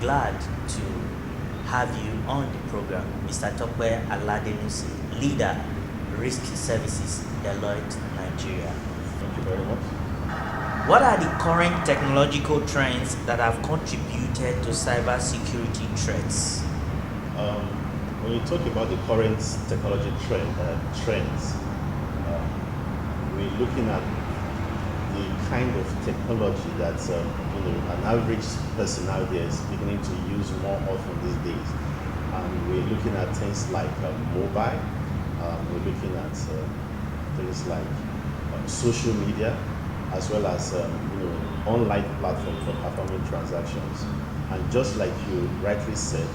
glad to have you on the program, Mr. Tokwe Aladenusi, Leader, Risk Services, Deloitte, Nigeria. Thank you very much. What are the current technological trends that have contributed to cybersecurity threats? When you talk about the current technology trends, we're looking at the kind of technology that an average person out there is beginning to use more often these days. We're looking at things like mobile. We're looking at things like social media, as well as online platforms for performing transactions. And just like you rightly said,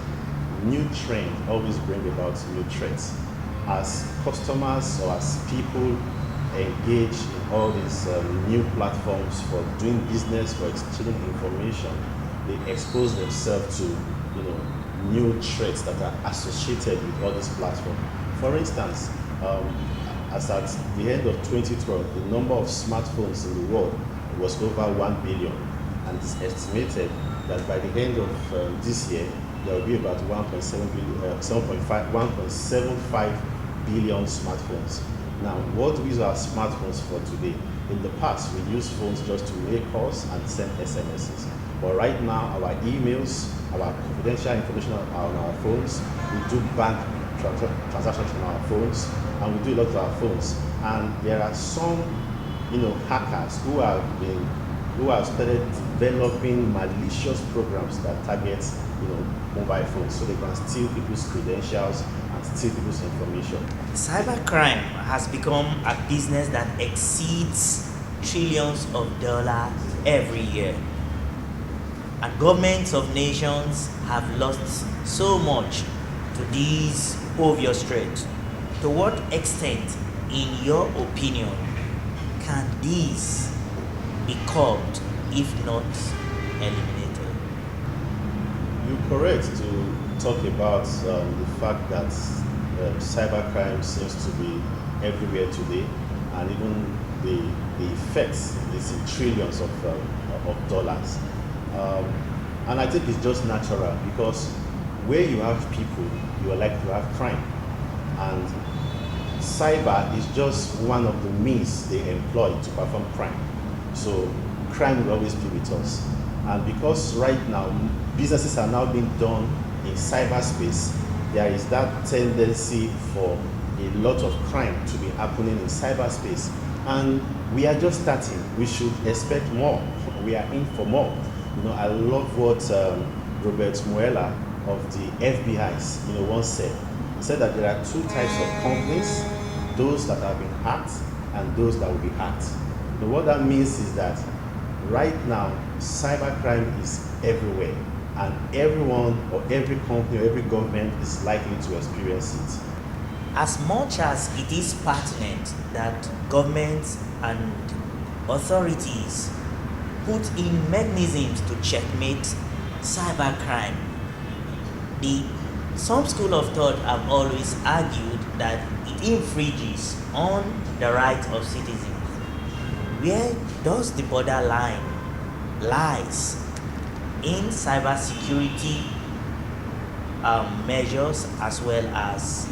new trends always bring about new threats. As customers or as people engage in all these new platforms for doing business, for exchanging information, they expose themselves to new threats that are associated with all these platforms. For instance, as at the end of 2012, the number of smartphones in the world was over 1 billion, and it's estimated that by the end of this year, there will be about 1.75 billion smartphones. Now, what do we use our smartphones for today? In the past, we used phones just to make calls and send SMSs. But right now, our emails, our confidential information on our phones, we do bank transactions on our phones, and we do a lot of our phones. And there are some, hackers who have started developing malicious programs that target, mobile phones, so they can steal people's credentials and steal people's information. Cybercrime has become a business that exceeds trillions of dollars every year. And governments of nations have lost so much to these obvious threats. To what extent, in your opinion, can these be curbed, if not eliminated? You're correct to talk about the fact that cybercrime seems to be everywhere today, and even the effects is in trillions of dollars. And I think it's just natural, because where you have people, you are likely to have crime. And cyber is just one of the means they employ to perform crime. So crime will always be with us. And because right now businesses are now being done in cyberspace, there is that tendency for a lot of crime to be happening in cyberspace. And we are just starting. We should expect more. We are in for more. I love what Robert Mueller of the FBI once said. He said that there are two types of companies: those that have been hacked and those that will be hacked. What that means is that right now, cybercrime is everywhere, and everyone or every company or every government is likely to experience it. As much as it is pertinent that governments and authorities put in mechanisms to checkmate cybercrime, some school of thought have always argued that it infringes on the rights of citizens. Where does the borderline lies in cybersecurity measures as well as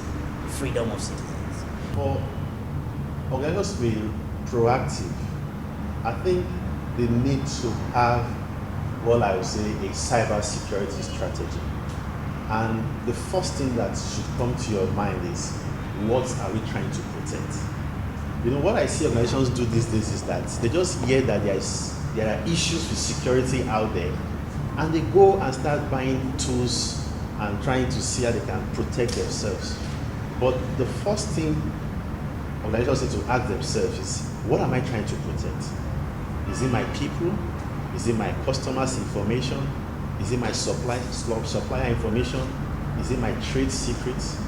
freedom of citizens? For organizations to be proactive, I think they need to have what I would say a cybersecurity strategy. And the first thing that should come to your mind is, what are we trying to protect? What I see organizations do these days is that they just hear that there are issues with security out there, and they go and start buying tools and trying to see how they can protect themselves. But the first thing organizations need to ask themselves is, what am I trying to protect? Is it my people? Is it my customers' information? Is it my supplier information? Is it my trade secrets?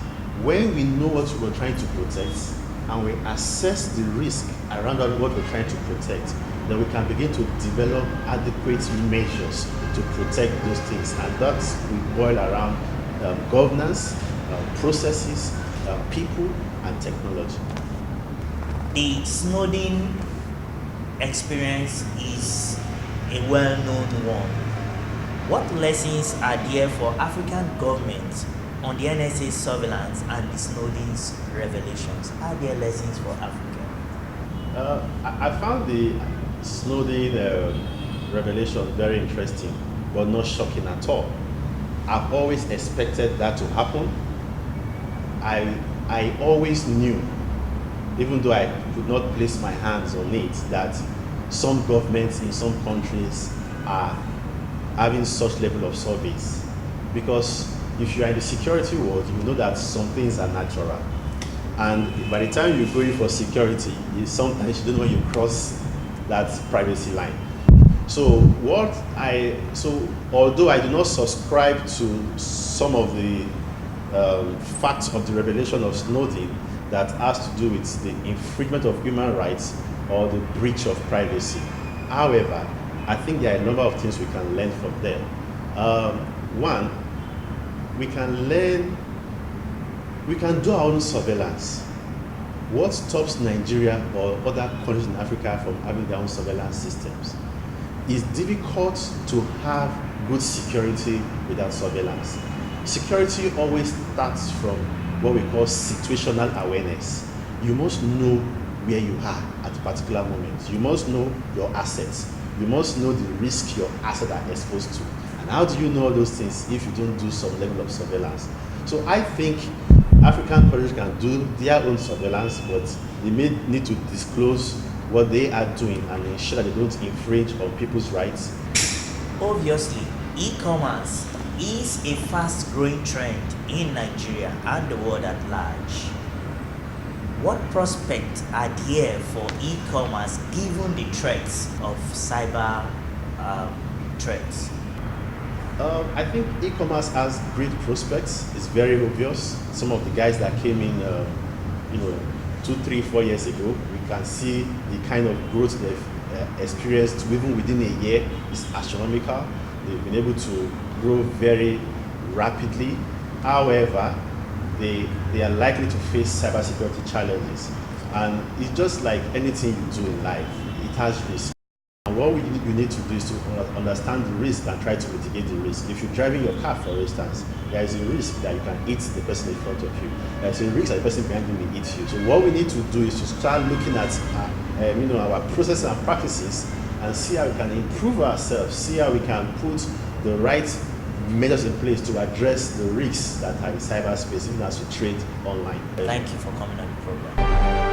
When we know what we're trying to protect, and we assess the risk around what we're trying to protect, then we can begin to develop adequate measures to protect those things. And that will boil around governance, processes, people, and technology. The Snowden experience is a well-known one. What lessons are there for African governments on the NSA's surveillance and the Snowden's revelations? Are there lessons for Africa? I found the Snowden revelation very interesting, but not shocking at all. I've always expected that to happen. I always knew, even though I could not place my hands on it, that some governments in some countries are having such level of surveys. Because if you are in the security world, you know that some things are natural. And by the time you go in for security, sometimes you don't know when you cross that privacy line. So although I do not subscribe to some of the facts of the revelation of Snowden that has to do with the infringement of human rights or the breach of privacy, however, I think there are a number of things we can learn from them. One, we can do our own surveillance. What stops Nigeria or other countries in Africa from having their own surveillance systems? It's difficult to have good security without surveillance. Security always starts from what we call situational awareness. You must know where you are at a particular moment. You must know your assets. You must know the risk your assets are exposed to. And how do you know those things if you don't do some level of surveillance? So I think African countries can do their own surveillance, but they may need to disclose what they are doing and ensure that they don't infringe on people's rights. Obviously, e-commerce is a fast-growing trend in Nigeria and the world at large. What prospects are there for e-commerce given the threats of cyber threats? I think e-commerce has great prospects. It's very obvious. Some of the guys that came in, 2, 3, 4 years ago, we can see the kind of growth they've experienced even within a year is astronomical. They've been able to grow very rapidly. However, they are likely to face cybersecurity challenges. And it's just like anything you do in life, it has risks. And what you need to do is to understand the risk and try to mitigate the risk. If you're driving your car, for instance, there is a risk that you can hit the person in front of you. There's a risk that the person behind you may hit you. So what we need to do is to start looking at our processes and practices and see how we can improve ourselves, see how we can put the right measures in place to address the risks that are in cyberspace, even as we trade online. Thank you for coming on the program.